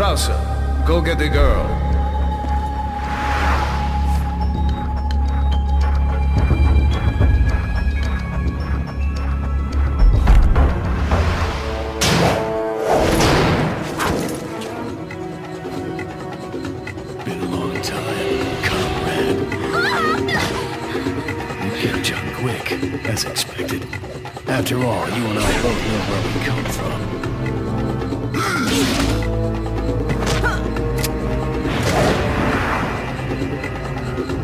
Krauser, go get the girl. Been a long time, comrade. You catch up quick, as expected. After all, you and I both know where we come from.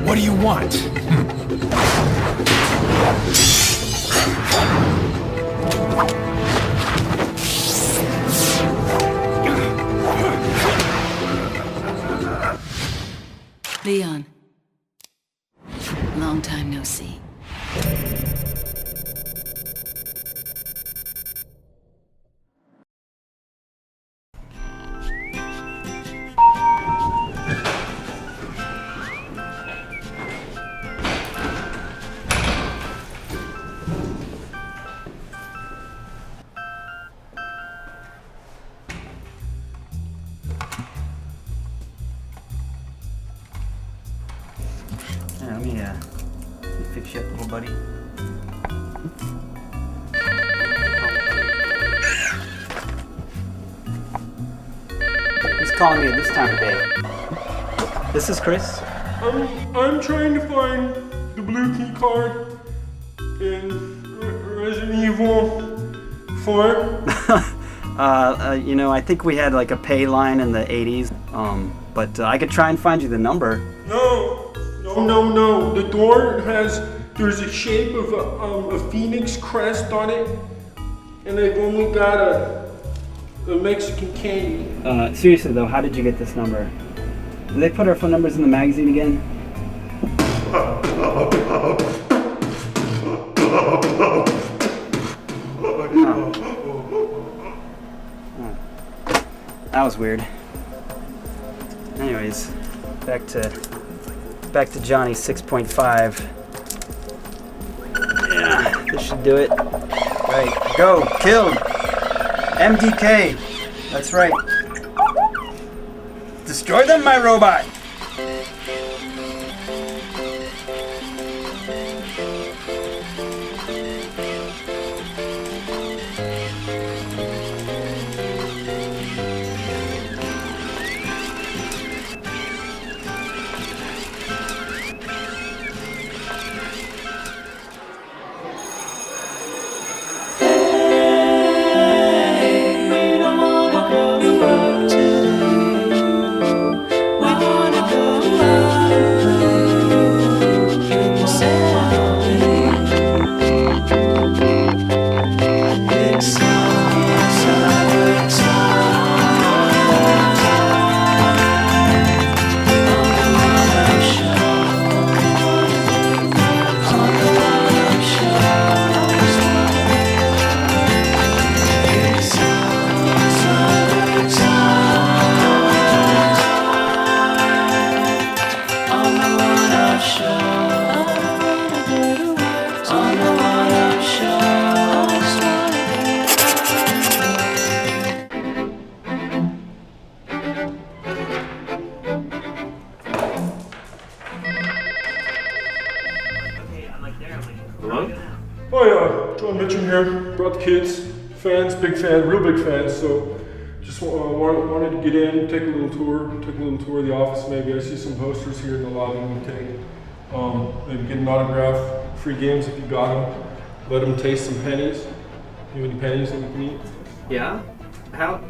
What do you want? Leon. Long time no see. Let me fix you up, little buddy. Who's calling me at this time of day? This is Chris. I'm trying to find the blue key card in Resident Evil 4. You know, I think we had like a pay line in the 80s, but I could try and find you the number. No. The door there's a shape of a phoenix crest on it, and they've only got a Mexican candy. Seriously though, how did you get this number? Did they put our phone numbers in the magazine again? Oh. That was weird. Anyways, back to Johnny 6.5. Yeah, this should do it. Right, go, killed. MDK. That's right. Destroy them, my robot. Hello? Oh yeah, John Mitchum here. Brought the kids. Fans, big fan, real big fans. So just wanted to get in, take a little tour of the office. Maybe I see some posters here in the lobby. We take maybe get an autograph, free games if you got them. Let them taste some pennies. You have any pennies that we can eat? Yeah? How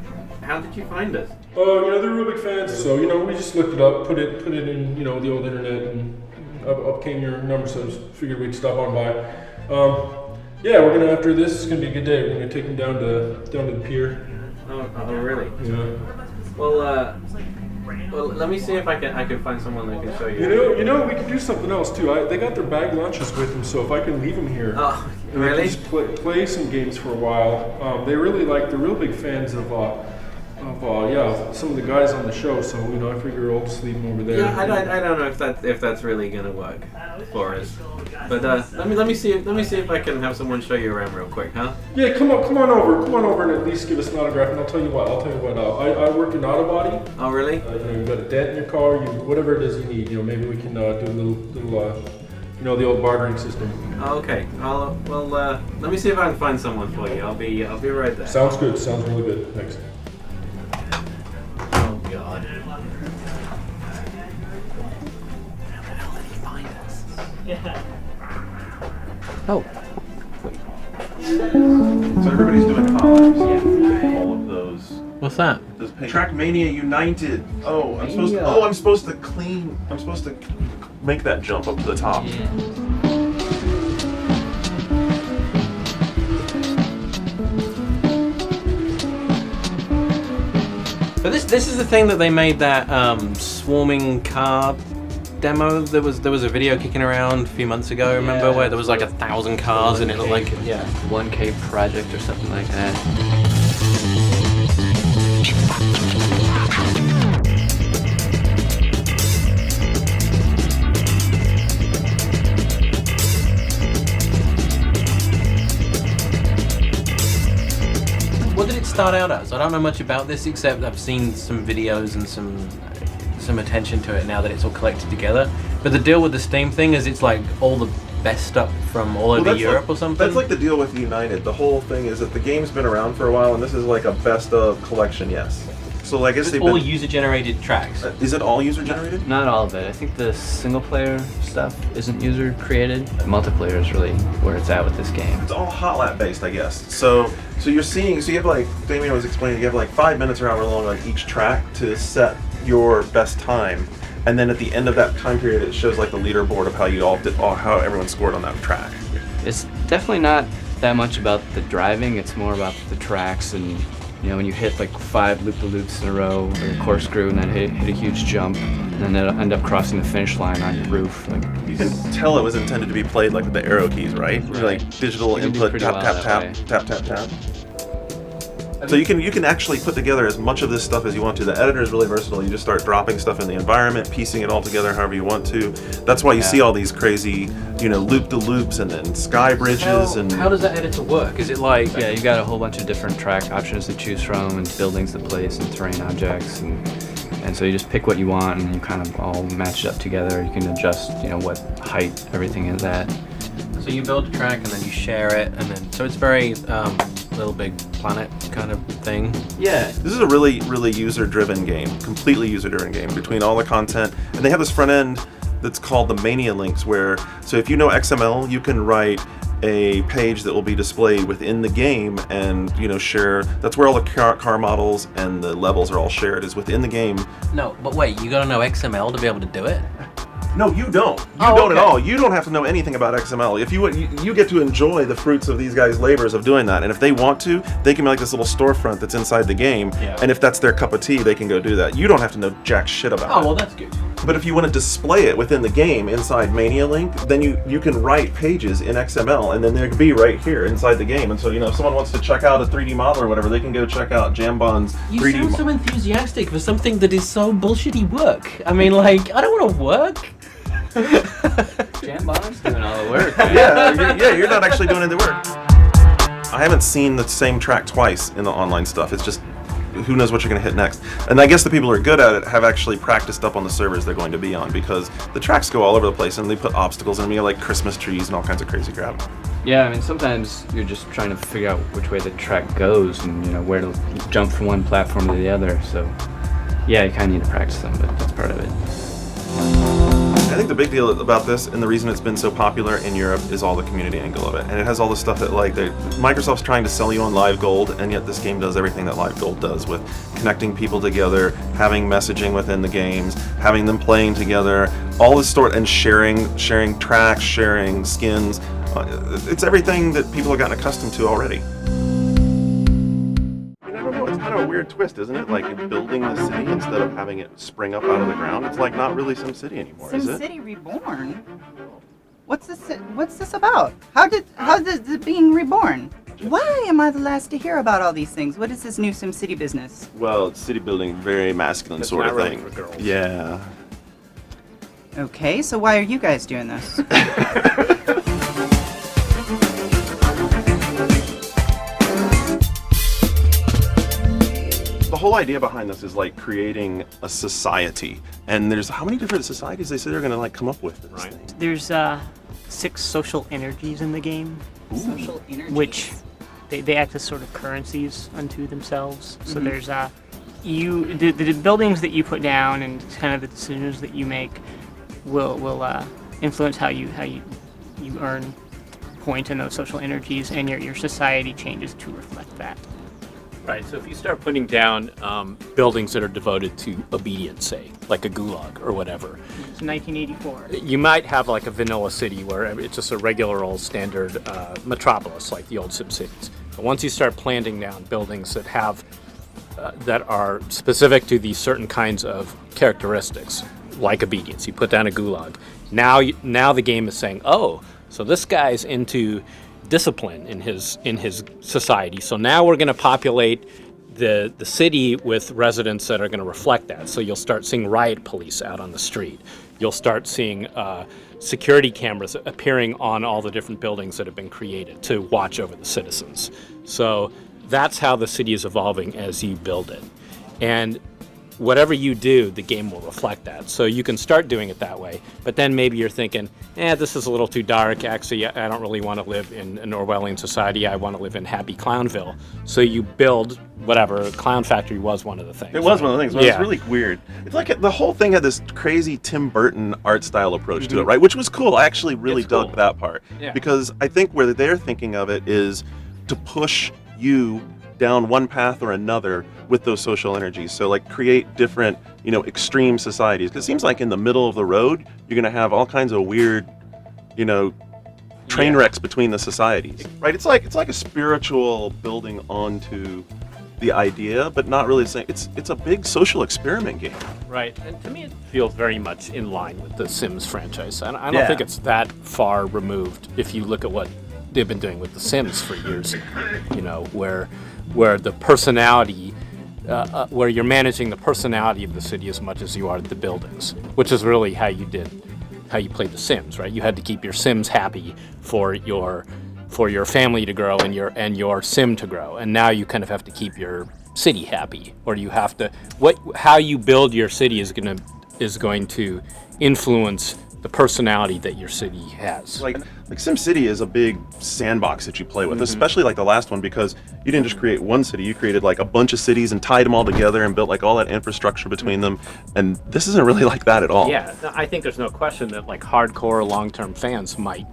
did you find us? They're real big fans. So we just looked it up, put it in the old internet, and up came your number. So I just figured we'd stop on by. Yeah, we're gonna after this. It's gonna be a good day. We're gonna take them down to the pier. Oh really? Yeah. Well, let me see if I can find someone that can show you. We could do something else too. They got their bag lunches with them, so if I can leave them here, and really? they can just play some games for a while. They're real big fans of of some of the guys on the show. So I figure I'll just leave them over there. Yeah, I don't know if that's really gonna work for us. But let me see if I can have someone show you around real quick, huh? Yeah, come on over and at least give us an autograph. And I'll tell you what. I work in auto body. Oh, really? You've got a dent in your car. Whatever it is you need. Maybe we can do a little the old bartering system. Oh, okay. Let me see if I can find someone for you. I'll be right there. Sounds good. Sounds really good. Thanks. Oh God. Oh. So everybody's doing collars. Yeah. All of those. What's that? Trackmania United. Oh, I'm supposed to make that jump up to the top. So this is the thing that they made that swarming car demo. There was a video kicking around a few months ago. Remember where there was like 1,000 cars and it looked like 1K project or something like that. What did it start out as? I don't know much about this except I've seen some videos and some attention to it now that it's all collected together. But the deal with the Steam thing is it's like all the best stuff from all over Europe or something? That's like the deal with United. The whole thing is that the game's been around for a while and this is like a best of collection, yes. So I guess it's all user-generated tracks. Is it all user-generated? Not all of it. I think the single-player stuff isn't user-created. Multiplayer is really where it's at with this game. It's all hot lap based, I guess. So you have like, Damien was explaining, you have like 5 minutes or however long on each track to set your best time. And then at the end of that time period, it shows like the leaderboard of how everyone scored on that track. It's definitely not that much about the driving. It's more about the tracks and when you hit like 5 loop-de-loops in a row or a corkscrew and then hit a huge jump and then it'll end up crossing the finish line on your roof. You can tell it was intended to be played like with the arrow keys, right? Like digital input, tap, tap, tap. So you can actually put together as much of this stuff as you want to. The editor is really versatile. You just start dropping stuff in the environment, piecing it all together however you want to. That's why you see all these crazy, loop-de-loops and then sky bridges. How does that editor work? Is it like... Yeah, you've got a whole bunch of different track options to choose from and buildings to place and terrain objects. And so you just pick what you want and you kind of all match it up together. You can adjust, what height everything is at. So you build a track and then you share it and then... So it's very... Little Big Planet kind of thing. Yeah. This is a really, really user-driven game, completely user-driven game between all the content. And they have this front end that's called the Mania links so if you know XML, you can write a page that will be displayed within the game and, share. That's where all the car models and the levels are all shared, is within the game. No, but wait, you gotta know XML to be able to do it? No, you don't. You don't at all. You don't have to know anything about XML. If you get to enjoy the fruits of these guys' labors of doing that. And if they want to, they can make this little storefront that's inside the game. Yeah. And if that's their cup of tea, they can go do that. You don't have to know jack shit about it. Oh, well, that's good. But if you want to display it within the game inside Mania Link, then you can write pages in XML, and then they could be right here inside the game. And so, if someone wants to check out a 3D model or whatever, they can go check out Jambon's 3D You sound so enthusiastic for something that is so bullshitty work. I mean, I don't want to work. Jambon's doing all the work. You're not actually doing any of the work. I haven't seen the same track twice in the online stuff. It's just, who knows what you're going to hit next. And I guess the people who are good at it have actually practiced up on the servers they're going to be on, because the tracks go all over the place and they put obstacles in them, like Christmas trees and all kinds of crazy crap. Yeah, I mean, sometimes you're just trying to figure out which way the track goes and, where to jump from one platform to the other. So, yeah, you kind of need to practice them, but that's part of it. I think the big deal about this, and the reason it's been so popular in Europe, is all the community angle of it. And it has all the stuff that, Microsoft's trying to sell you on Live Gold, and yet this game does everything that Live Gold does, with connecting people together, having messaging within the games, having them playing together, all this and sharing tracks, sharing skins. It's everything that people have gotten accustomed to already. It's kind of a weird twist, isn't it? Like building the city instead of having it spring up out of the ground. It's like not really SimCity anymore, is it? SimCity Reborn? What's this about? How is it being reborn? Why am I the last to hear about all these things? What is this new SimCity business? Well, it's city building, very masculine That's sort not of really thing. for girls. Yeah. Okay, so why are you guys doing this? The whole idea behind this is like creating a society, and there's how many different societies they say they're gonna like come up with. Right. There's 6 social energies in the game, Social energy. which they act as sort of currencies unto themselves. So there's the buildings that you put down and kind of the decisions that you make will influence how you earn point in those social energies, and your society changes to reflect that. Right, so if you start putting down buildings that are devoted to obedience, say, like a gulag or whatever, It's 1984. you might have like a vanilla city where it's just a regular old standard metropolis like the old SimCities. But once you start planting down buildings that have that are specific to these certain kinds of characteristics, like obedience, you put down a gulag. Now the game is saying, oh, so this guy's into discipline in his society. So now we're going to populate the city with residents that are going to reflect that. So you'll start seeing riot police out on the street. You'll start seeing security cameras appearing on all the different buildings that have been created to watch over the citizens. So that's how the city is evolving as you build it. And whatever you do, the game will reflect that. So you can start doing it that way, but then maybe you're thinking, this is a little too dark. Actually, I don't really want to live in an Orwellian society. I want to live in Happy Clownville. So you build whatever. Clown Factory was one of the things. It was one of the things, but Yeah. it's really weird. It's like the whole thing had this crazy Tim Burton art style approach to it, right? Which was cool. I actually really It's dug cool. that part. Yeah. Because I think where they're thinking of it is to push you down one path or another with those social energies. So like create different, extreme societies. 'Cause it seems like in the middle of the road, you're going to have all kinds of weird, train wrecks between the societies, right? It's like a spiritual building onto the idea, but not really saying it's a big social experiment game. Right, and to me it feels very much in line with the Sims franchise. I don't Yeah. think it's that far removed if you look at what they've been doing with the Sims for years, where the personality, where you're managing the personality of the city as much as you are the buildings, which is really how you played the Sims, right? You had to keep your Sims happy for your family to grow and your sim to grow, and now you kind of have to keep your city happy, or you have to how you build your city is going to influence the personality that your city has. Like SimCity is a big sandbox that you play with, especially like the last one, because you didn't just create one city, you created like a bunch of cities and tied them all together and built like all that infrastructure between them. And this isn't really like that at all. Yeah, I think there's no question that like hardcore long-term fans might,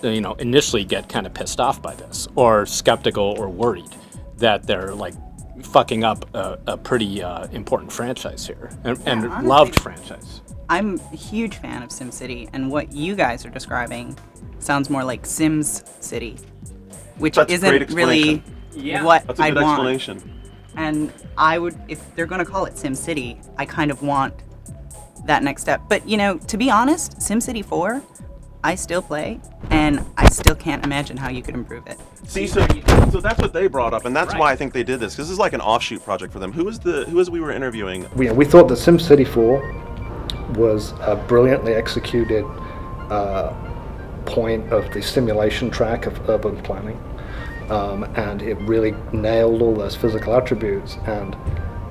initially get kind of pissed off by this, or skeptical or worried that they're like fucking up a pretty important franchise here, and honestly, loved franchise. I'm a huge fan of SimCity, and what you guys are describing sounds more like Sims City, which That's a great isn't really Yeah. what That's a I good want. explanation. And I would, if they're going to call it SimCity, I kind of want that next step. But, to be honest, SimCity 4, I still play, and I still can't imagine how you could improve it. See, so that's what they brought up, and that's why I think they did this, because this is like an offshoot project for them. Who was we were interviewing? We thought that SimCity 4 was a brilliantly executed point of the simulation track of urban planning, and it really nailed all those physical attributes. And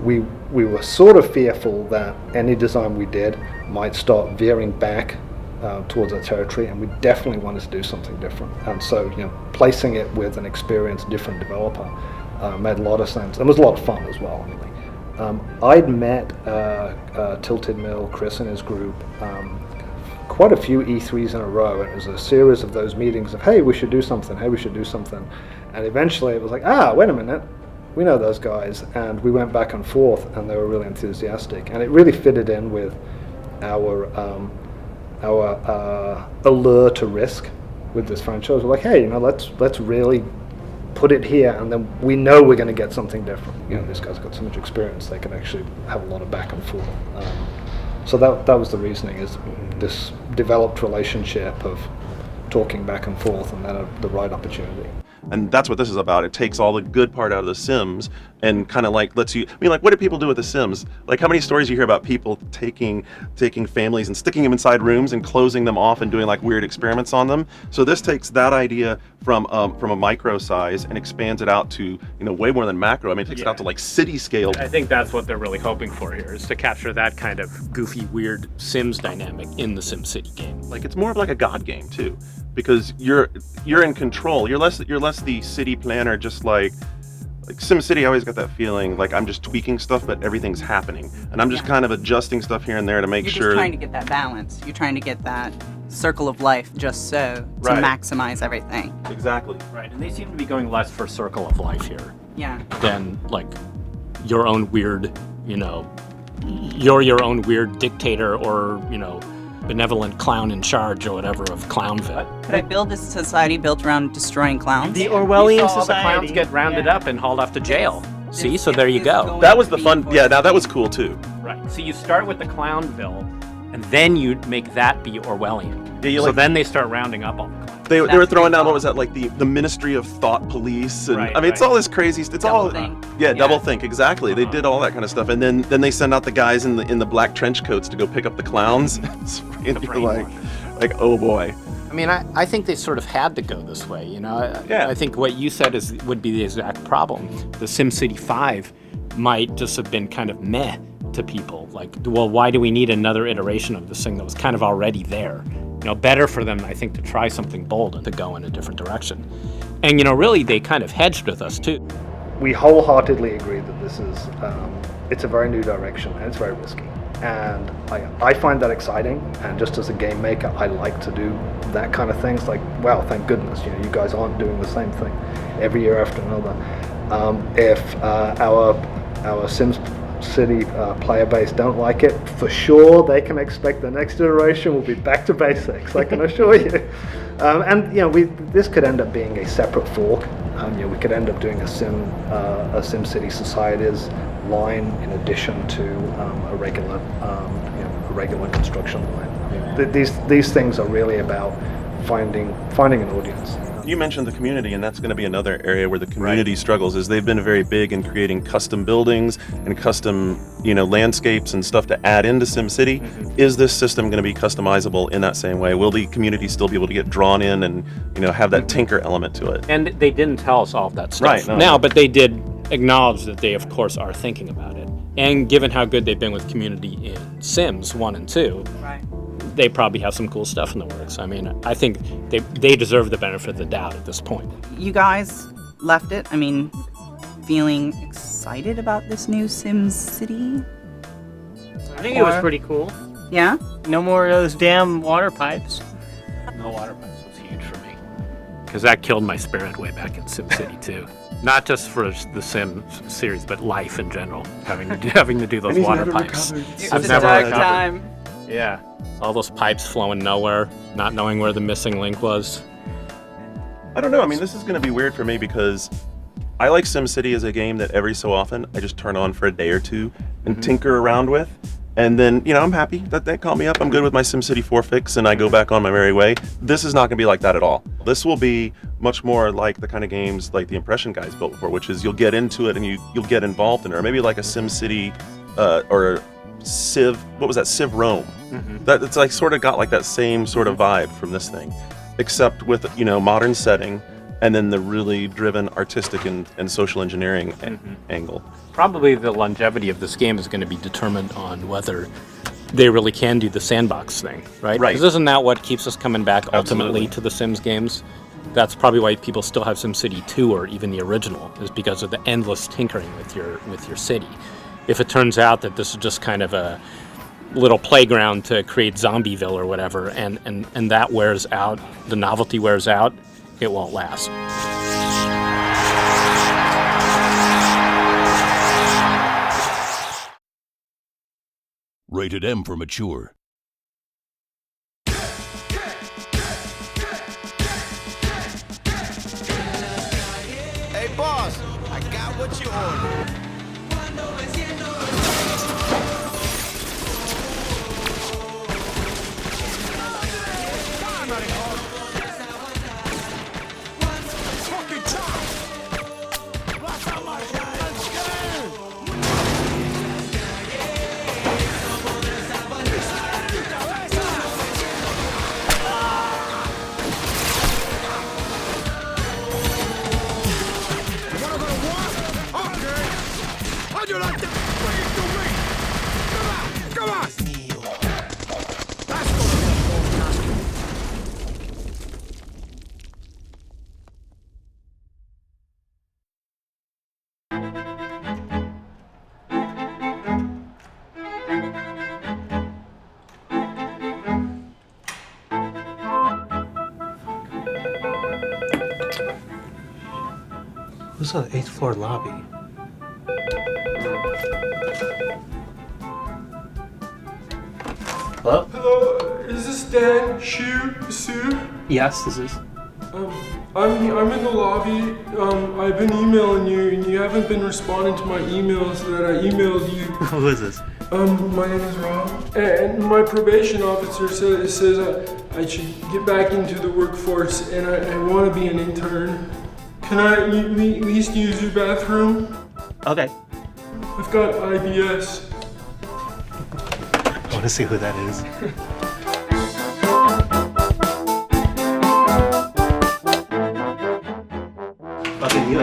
we were sort of fearful that any design we did might start veering back towards our territory, and we definitely wanted to do something different. And so, placing it with an experienced, different developer made a lot of sense, and was a lot of fun as well. I'd met Tilted Mill, Chris and his group, quite a few E3s in a row, and it was a series of those meetings of, hey, we should do something, and eventually it was like, wait a minute, we know those guys, and we went back and forth, and they were really enthusiastic, and it really fitted in with our allure to risk with this franchise. We're like, hey, let's really put it here, and then we know we're going to get something different. These guys got so much experience, they can actually have a lot of back and forth. So that was the reasoning, is this developed relationship of talking back and forth, and then the right opportunity. And that's what this is about. It takes all the good part out of The Sims and kind of like lets you, I mean, like, what do people do with The Sims? Like, how many stories you hear about people taking families and sticking them inside rooms and closing them off and doing like weird experiments on them? So this takes that idea from a micro size and expands it out to, you know, way more than macro. I mean, it takes it out to like city scale. I think that's what they're really hoping for here, is to capture that kind of goofy, weird Sims dynamic in the SimCity game. Like, it's more of like a god game too, because you're in control. You're less the city planner, just like SimCity. I always got that feeling like I'm just tweaking stuff, but everything's happening, and I'm just kind of adjusting stuff here and there to make You're sure. just trying to get that balance. You're trying to get that circle of life just so to Right. maximize everything. Exactly. Right, and they seem to be going less for circle of life here Yeah. than like your own weird, you know, you're your own weird dictator or, you know, benevolent clown in charge or whatever of Clownville. Could I build this society built around destroying clowns? The Orwellian All the society. clowns get rounded up and hauled off to jail. See, so there you go. That was the fun. Yeah, now that was cool too. Right. So you start with the Clownville, and then you make that be Orwellian. Yeah, you so like- then they start rounding up all the clowns. They were throwing down, what was that, like the Ministry of Thought Police, and Right, I mean, it's all this crazy. It's all Doublethink. yeah, doublethink, exactly. They did all that kind of stuff, and then they send out the guys in the black trench coats to go pick up the clowns. And you're like, oh boy. I mean, I think they sort of had to go this way, you know. Yeah. I think what you said would be the exact problem. The SimCity 5 might just have been kind of meh to people. Like, well, why do we need another iteration of this thing that was kind of already there? You know, better for them, I think, to try something bold and to go in a different direction. And, you know, really, they kind of hedged with us, too. We wholeheartedly agree that this is, it's a very new direction and it's very risky. And I find that exciting, and just as a game maker, I like to do that kind of things. Like, wow, thank goodness, you know, you guys aren't doing the same thing every year after another. If our SimCity player base don't like it, for sure they can expect the next iteration will be back to basics, I can assure you. And you know, this could end up being a separate fork. You know, we could end up doing a SimCity Societies line in addition to a regular construction line. These things are really about finding an audience. You mentioned the community, and that's going to be another area where the community struggles. Is they've been very big in creating custom buildings and custom, you know, landscapes and stuff to add into SimCity. Is this system going to be customizable in that same way? Will the community still be able to get drawn in and, you know, have that tinker element to it? And they didn't tell us all of that stuff Right, no. now, but they did acknowledge that they, of course, are thinking about it. And given how good they've been with community in Sims 1 and 2, Right. they probably have some cool stuff in the works. I mean, I think they deserve the benefit of the doubt at this point. You guys left it, I mean, feeling excited about this new SimCity? I think it was pretty cool. Yeah? No more of those damn water pipes. No water pipes was huge for me, because that killed my spirit way back in SimCity 2. Not just for the Sim series, but life in general, having to do those water pipes. It I've was a never dark recovered. time. Yeah, all those pipes flowing nowhere, not knowing where the missing link was. I don't know. I mean, this is going to be weird for me because I like SimCity as a game that every so often I just turn on for a day or two and tinker around with. And then, you know, I'm happy that they call me up. I'm good with my SimCity 4 fix and I go back on my merry way. This is not going to be like that at all. This will be much more like the kind of games like the Impression guys built for, which is you'll get into it and you'll get involved in it. Or maybe like a SimCity or Civ, what was that, Civ Rome? That it's like sort of got like that same sort of vibe from this thing, except with, you know, modern setting and then the really driven artistic and social engineering angle. Probably the longevity of this game is going to be determined on whether they really can do the sandbox thing, right? Right. Because isn't that what keeps us coming back ultimately Absolutely. to the Sims games? That's probably why people still have SimCity 2 or even the original, is because of the endless tinkering with your city. If it turns out that this is just kind of a little playground to create Zombieville or whatever, and that wears out, the novelty wears out, it won't last. Rated M for mature. Hey, boss, I got what you ordered. Fucking Who's on the 8th floor lobby? Hello? Hello, is this Dan Sue? Yes, this is. I'm in the lobby. I've been emailing you, and you haven't been responding to my emails that I emailed you. Who is this? My name is Rob, and my probation officer says I should get back into the workforce, and I want to be an intern. Can I at least use your bathroom? Okay. I've got IBS. I want to see who that is. Fucking you.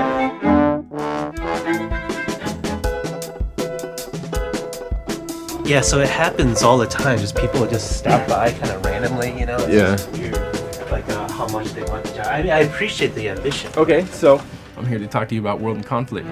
Yeah, so it happens all the time. Just people will just stop by kind of randomly, you know? It's just weird. Like how much they want the job. I mean, I appreciate the ambition. Okay, so I'm here to talk to you about World in Conflict.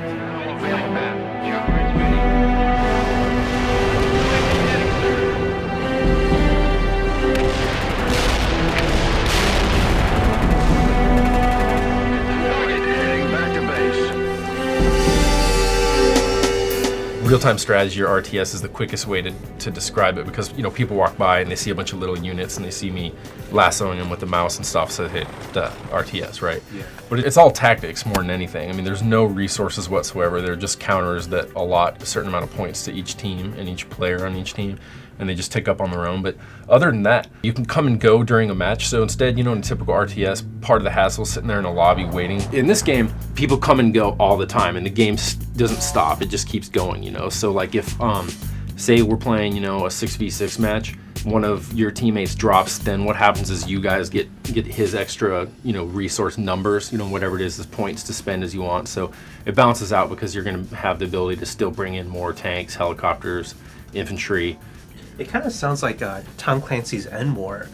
Real-time strategy, or RTS, is the quickest way to describe it, because, you know, people walk by and they see a bunch of little units and they see me lassoing them with the mouse and stuff, so they hit the RTS, right? Yeah. But it's all tactics more than anything. I mean, there's no resources whatsoever. They're just counters that allot a certain amount of points to each team and each player on each team, and they just tick up on their own. But other than that, you can come and go during a match. So instead, you know, in a typical RTS, part of the hassle is sitting there in a lobby waiting. In this game, people come and go all the time, and the game doesn't stop. It just keeps going, you know? So like if, say we're playing, you know, a 6v6 match, one of your teammates drops, then what happens is you guys get his extra, you know, resource numbers, you know, whatever it is, the points to spend as you want. So it balances out because you're going to have the ability to still bring in more tanks, helicopters, infantry. It kind of sounds like Tom Clancy's End War,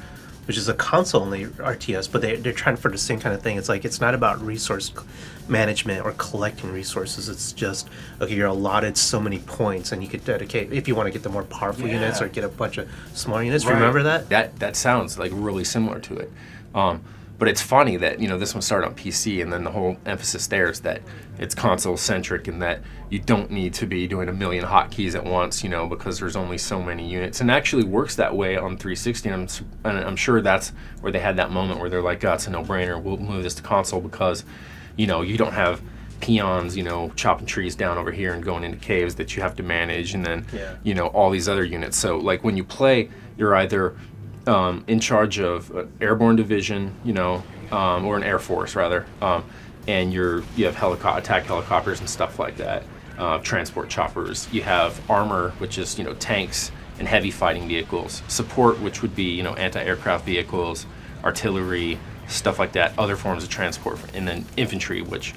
which is a console-only RTS, but they're trying for the same kind of thing. It's like, it's not about resource management or collecting resources. It's just, okay, you're allotted so many points, and you could dedicate, if you want to get the more powerful units or get a bunch of smaller units. Right. Remember that? That sounds like really similar to it. But it's funny that, you know, this one started on PC, and then the whole emphasis there is that it's console-centric and that you don't need to be doing a million hotkeys at once, you know, because there's only so many units. And it actually works that way on 360, and I'm sure that's where they had that moment where they're like, oh, it's a no-brainer, we'll move this to console because, you know, you don't have peons, you know, chopping trees down over here and going into caves that you have to manage, and then, you know, all these other units. So, like, when you play, you're either in charge of an airborne division, you know, or an air force rather, and you have attack helicopters and stuff like that, transport choppers. You have armor, which is, you know, tanks and heavy fighting vehicles. Support, which would be, you know, anti-aircraft vehicles, artillery, stuff like that. Other forms of transport, and then infantry, which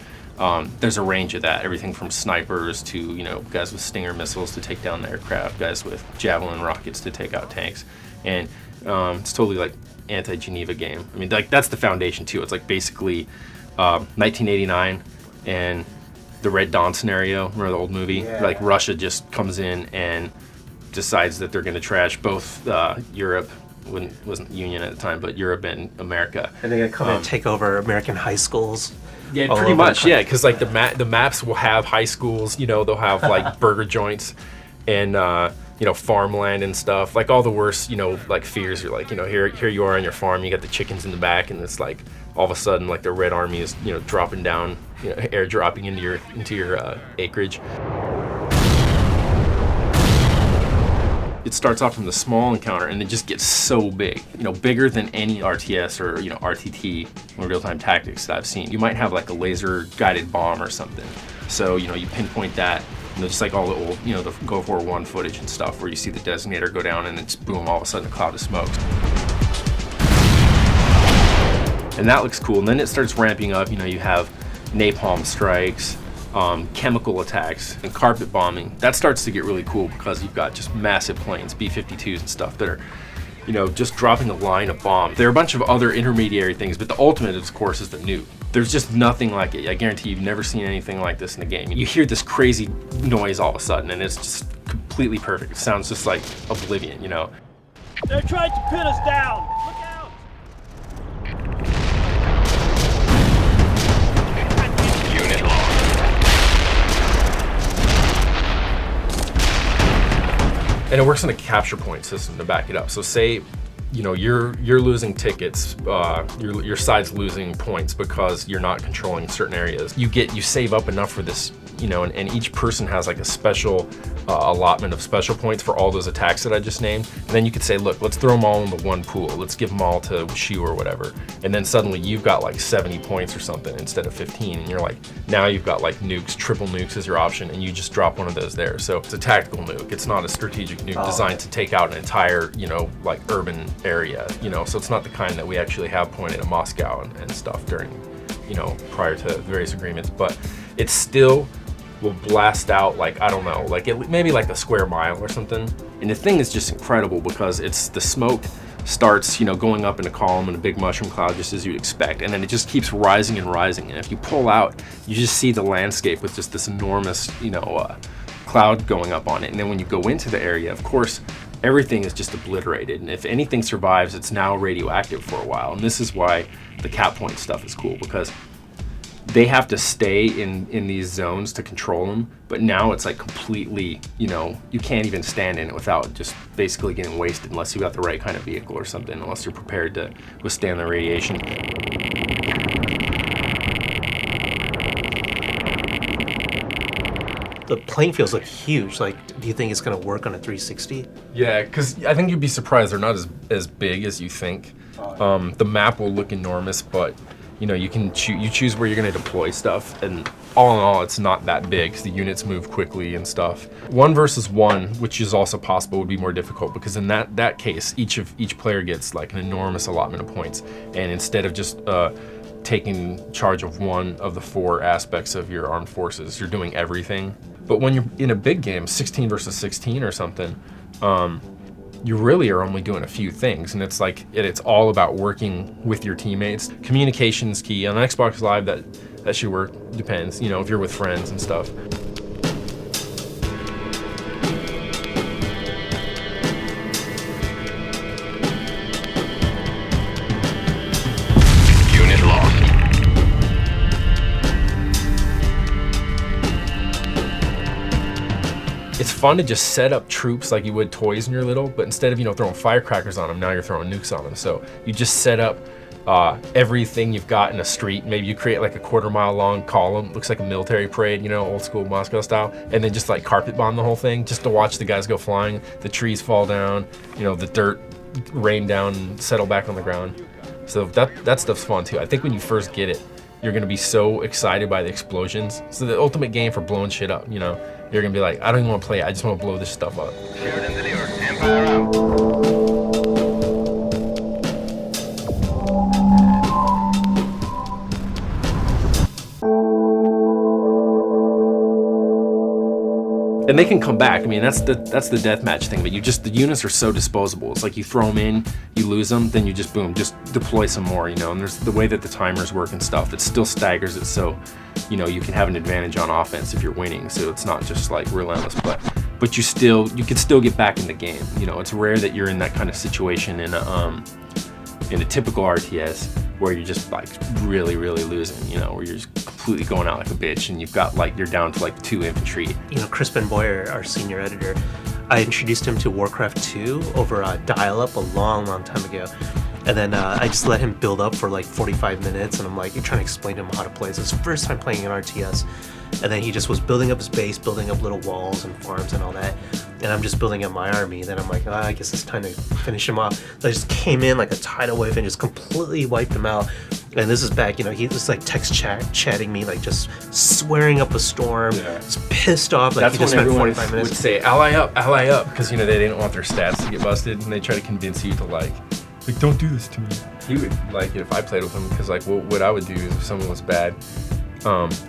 there's a range of that. Everything from snipers to, you know, guys with Stinger missiles to take down the aircraft, guys with Javelin rockets to take out tanks, and it's totally like anti-Geneva game. I mean, like, that's the foundation too. It's like basically 1989 and the Red Dawn scenario. Remember the old movie? Yeah. Like Russia just comes in and decides that they're going to trash both Europe, wasn't Union at the time, but Europe and America. And they're going to come and take over American high schools. Yeah, pretty much. Yeah, because like the maps will have high schools. You know, they'll have like burger joints and you know, farmland and stuff, like all the worst, you know, like fears. You're like, you know, here you are on your farm, you got the chickens in the back, and it's like all of a sudden like the Red Army is, you know, dropping down, you know, airdropping into your acreage. It starts off from the small encounter and it just gets so big, you know, bigger than any RTS or, you know, RTT or real-time tactics that I've seen. You might have like a laser guided bomb or something, so, you know, you pinpoint that. You know, just like all the old, you know, the Gulf War I footage and stuff, where you see the designator go down and it's boom, all of a sudden a cloud of smoke. And that looks cool. And then it starts ramping up. You know, you have napalm strikes, chemical attacks, and carpet bombing. That starts to get really cool because you've got just massive planes, B-52s and stuff, that are, you know, just dropping a line of bombs. There are a bunch of other intermediary things, but the ultimate, of course, is the nuke. There's just nothing like it. I guarantee you've never seen anything like this in a game. You hear this crazy noise all of a sudden, and it's just completely perfect. It sounds just like Oblivion, you know? They're trying to pin us down! Look out! And it works on a capture point system to back it up. So say, you know, you're losing tickets, your side's losing points because you're not controlling certain areas. You save up enough for this, you know, and each person has like a special allotment of special points for all those attacks that I just named. And then you could say, look, let's throw them all into one pool. Let's give them all to Shu or whatever. And then suddenly you've got like 70 points or something instead of 15. And you're like, now you've got like nukes, triple nukes as your option, and you just drop one of those there. So it's a tactical nuke. It's not a strategic nuke designed to take out an entire, you know, like urban area, you know. So it's not the kind that we actually have pointed at Moscow and stuff during, you know, prior to various agreements. But it's still will blast out like, I don't know, like maybe like a square mile or something. And the thing is just incredible because it's the smoke starts, you know, going up in a column in a big mushroom cloud just as you'd expect, and then it just keeps rising and rising. And if you pull out, you just see the landscape with just this enormous, you know, cloud going up on it. And then when you go into the area, of course, everything is just obliterated. And if anything survives, it's now radioactive for a while. And this is why the cap point stuff is cool, because they have to stay in these zones to control them, but now it's like completely, you know, you can't even stand in it without just basically getting wasted unless you got the right kind of vehicle or something, unless you're prepared to withstand the radiation. The playing fields look huge. Like, do you think it's going to work on a 360? Yeah, because I think you'd be surprised they're not as big as you think. The map will look enormous, but you know, you choose where you're going to deploy stuff, and all in all, it's not that big because the units move quickly and stuff. 1 versus 1, which is also possible, would be more difficult because in that case, each player gets like an enormous allotment of points, and instead of just taking charge of one of the 4 aspects of your armed forces, you're doing everything. But when you're in a big game, 16 versus 16 or something, you really are only doing a few things, and it's like it's all about working with your teammates. Communication's key. On Xbox Live, that should work. Depends, you know, if you're with friends and stuff. Unit lost. It's fun to just set up troops like you would toys when you're little, but instead of, you know, throwing firecrackers on them, now you're throwing nukes on them. So you just set up everything you've got in a street. Maybe you create like a 1/4 mile long column, looks like a military parade, you know, old school Moscow style, and then just like carpet bomb the whole thing just to watch the guys go flying, the trees fall down, you know, the dirt rain down and settle back on the ground. So that stuff's fun too. I think when you first get it, you're gonna be so excited by the explosions. So the ultimate game for blowing shit up, you know. You're gonna be like, I don't even want to play it, I just want to blow this stuff up. Empire out. And they can come back. I mean, that's the deathmatch thing, but the units are so disposable. It's like you throw them in, you lose them, then you just boom, just deploy some more, you know. And there's the way that the timers work and stuff, it still staggers it so, you know, you can have an advantage on offense if you're winning. So it's not just like relentless, but you can still get back in the game. You know, it's rare that you're in that kind of situation in a typical RTS where you're just like really losing, you know, where you're just completely going out like a bitch and you're down to like 2 infantry. You know, Crispin Boyer, our senior editor, I introduced him to Warcraft 2 over dial-up a long time ago. And then I just let him build up for like 45 minutes, and I'm like trying to explain to him how to play. It's his first time playing an RTS. And then he just was building up his base, building up little walls and farms and all that. And I'm just building up my army. Then I'm like, I guess it's time to finish him off. So I just came in like a tidal wave and just completely wiped him out. And this is back, you know, he was like chatting me, like just swearing up a storm, just pissed off. Like, that's he just when spent everyone 45 minutes. would say, ally up, because, you know, they didn't want their stats to get busted, and they try to convince you to like, don't do this to me. He would like it if I played with him, because like what I would do is if someone was bad,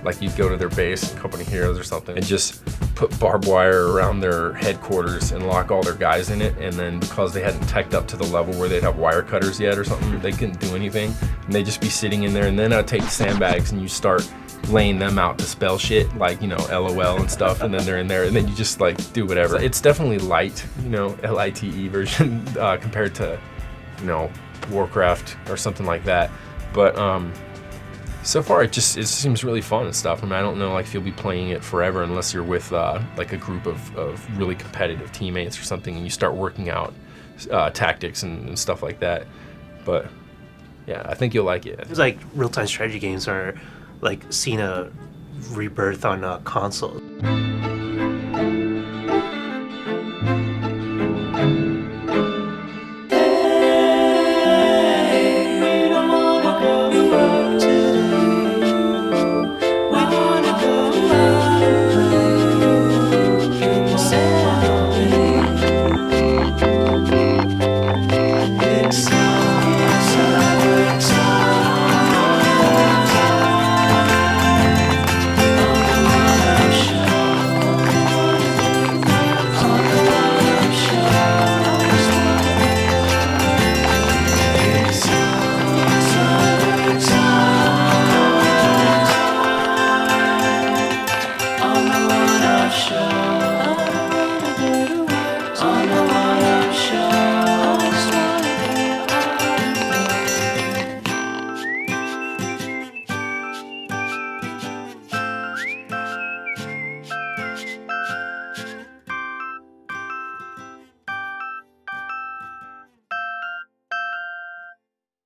like you'd go to their base, Company Heroes or something, and just put barbed wire around their headquarters and lock all their guys in it, and then because they hadn't teched up to the level where they'd have wire cutters yet or something, they couldn't do anything, and they'd just be sitting in there, and then I'd take the sandbags and you start laying them out to spell shit, like, you know, LOL and stuff, and then they're in there, and then you just like do whatever. It's definitely light, you know, LITE version compared to, you know, Warcraft or something like that, but So far, it seems really fun and stuff. I mean, I don't know like if you'll be playing it forever unless you're with like a group of really competitive teammates or something, and you start working out tactics and stuff like that. But yeah, I think you'll like it. It's like real-time strategy games are like seeing a rebirth on consoles.